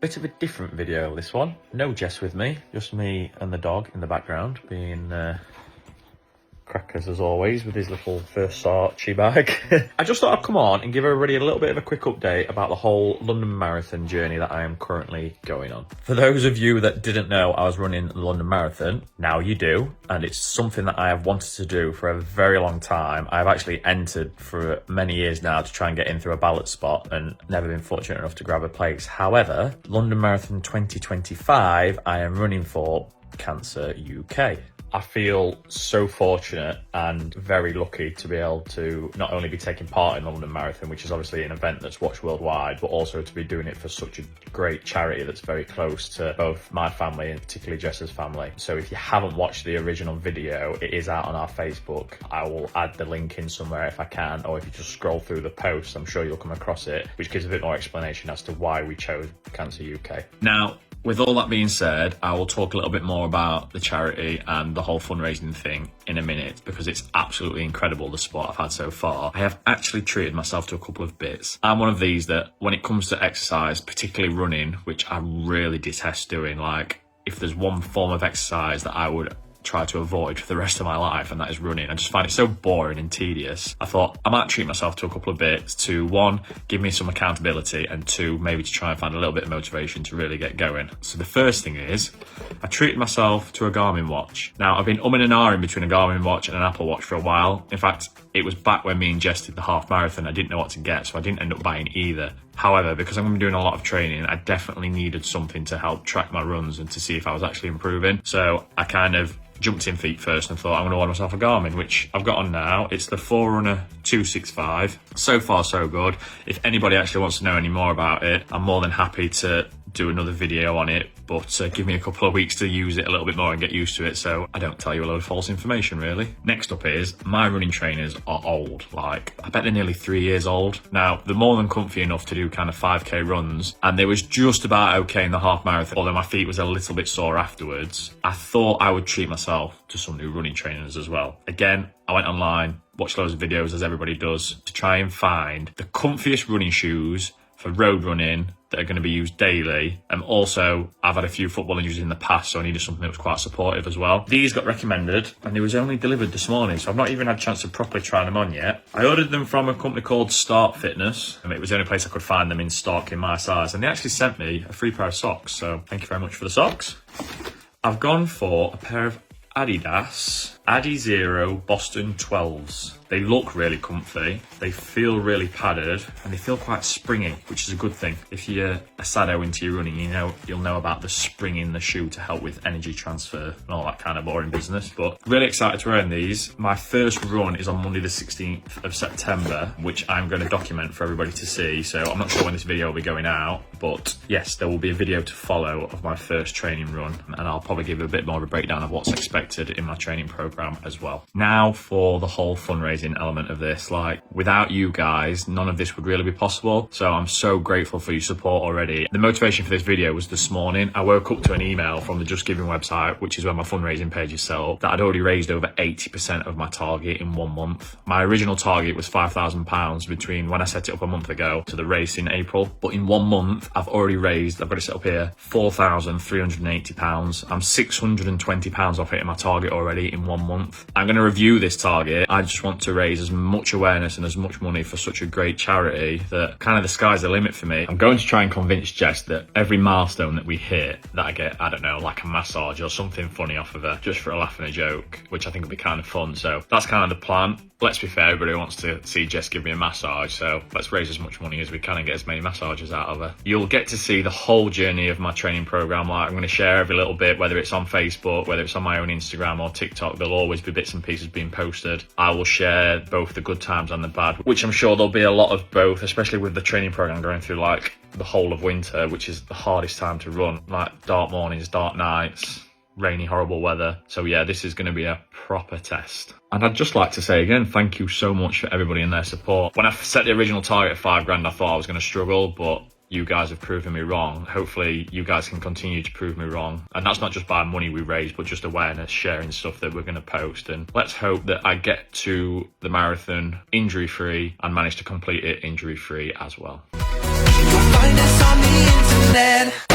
Bit of a different video, this one. No Jess with me, just me and the dog in the background, being crackers as always with his little Versace bag. I just thought I'd come on and give everybody a little bit of a quick update about the whole London Marathon journey that I am currently going on. For those of you that didn't know I was running the London Marathon, now you do, and it's something that I have wanted to do for a very long time. I've actually entered for many years now to try and get in through a ballot spot and never been fortunate enough to grab a place. However, London Marathon 2025, I am running for Cancer UK. I feel so fortunate and very lucky to be able to not only be taking part in the London Marathon, which is obviously an event that's watched worldwide, but also to be doing it for such a great charity that's very close to both my family and particularly Jess's family. So if you haven't watched the original video, it is out on our Facebook. I will add the link in somewhere if I can, or if you just scroll through the post, I'm sure you'll come across it, which gives a bit more explanation as to why we chose Cancer UK. Now, with all that being said, I will talk a little bit more about the charity and the whole fundraising thing in a minute, because it's absolutely incredible the support I've had so far. I have actually treated myself to a couple of bits. I'm one of these that when it comes to exercise, particularly running, which I really detest doing, like if there's one form of exercise that I would try to avoid for the rest of my life, and that is running. I just find it so boring and tedious. I thought I might treat myself to a couple of bits to, one, give me some accountability, and two, maybe to try and find a little bit of motivation to really get going. So the first thing is, I treated myself to a Garmin watch. Now, I've been umming and ahhing between a Garmin watch and an Apple Watch for a while. In fact, it was back when me and Jess did the half marathon. I didn't know what to get, so I didn't end up buying either. However, because I'm going to be doing a lot of training, I definitely needed something to help track my runs and to see if I was actually improving. So I kind of jumped in feet first and thought I'm going to order myself a Garmin, which I've got on now. It's the Forerunner 265. So far, so good. If anybody actually wants to know any more about it, I'm more than happy to do another video on it, but give me a couple of weeks to use it a little bit more and get used to it, so I don't tell you a load of false information, really. Next up is, my running trainers are old. Like, I bet they're nearly 3 years old. Now, they're more than comfy enough to do kind of 5K runs, and they was just about okay in the half marathon, although my feet was a little bit sore afterwards. I thought I would treat myself to some new running trainers as well. Again, I went online, watched loads of videos, as everybody does, to try and find the comfiest running shoes for road running that are going to be used daily. And also, I've had a few football injuries in the past, so I needed something that was quite supportive as well. These got recommended, and they was only delivered this morning, so I've not even had a chance to properly try them on yet. I ordered them from a company called Start Fitness, and it was the only place I could find them in stock in my size, and they actually sent me a free pair of socks, so thank you very much for the socks. I've gone for a pair of Adidas Adizero Boston 12s. They look really comfy, they feel really padded, and they feel quite springy, which is a good thing. If you're a sado into your running, you'll know about the spring in the shoe to help with energy transfer and all that kind of boring business. But really excited to wear these. My first run is on Monday the 16th of September, which I'm going to document for everybody to see. So I'm not sure when this video will be going out, but yes, there will be a video to follow of my first training run, and I'll probably give a bit more of a breakdown of what's expected in my training program as well. Now for the whole fundraising element of this. Like, without you guys, none of this would really be possible, so I'm so grateful for your support already. The motivation for this video was this morning. I woke up to an email from the Just Giving website, which is where my fundraising page is set up, that I'd already raised over 80% of my target in 1 month. My original target was £5,000 between when I set it up a month ago to the race in April, but in 1 month I've already raised, I've got it set up here, £4,380. I'm £620 off hitting my target already in 1 month. I'm going to review this target. I just want to raise as much awareness and as much money for such a great charity that kind of the sky's the limit for me. I'm going to try and convince Jess that every milestone that we hit, that I get, I don't know, like a massage or something funny off of her, just for a laugh and a joke, which I think will be kind of fun. So that's kind of the plan. Let's be fair, everybody wants to see Jess give me a massage, so let's raise as much money as we can and get as many massages out of her. You'll get to see the whole journey of my training program. Like, I'm going to share every little bit, whether it's on Facebook, whether it's on my own Instagram or TikTok. There'll always be bits and pieces being posted. I will share both the good times and the bad, which I'm sure there'll be a lot of both, especially with the training program going through like the whole of winter, which is the hardest time to run. Like, dark mornings, dark nights, rainy, horrible weather. So yeah, this is going to be a proper test. And I'd just like to say again, thank you so much for everybody and their support. When I set the original target at £5,000, I thought I was going to struggle, but you guys have proven me wrong. Hopefully you guys can continue to prove me wrong. And that's not just by money we raise, but just awareness, sharing stuff that we're going to post. And let's hope that I get to the marathon injury-free and manage to complete it injury-free as well. You'll find us on the internet.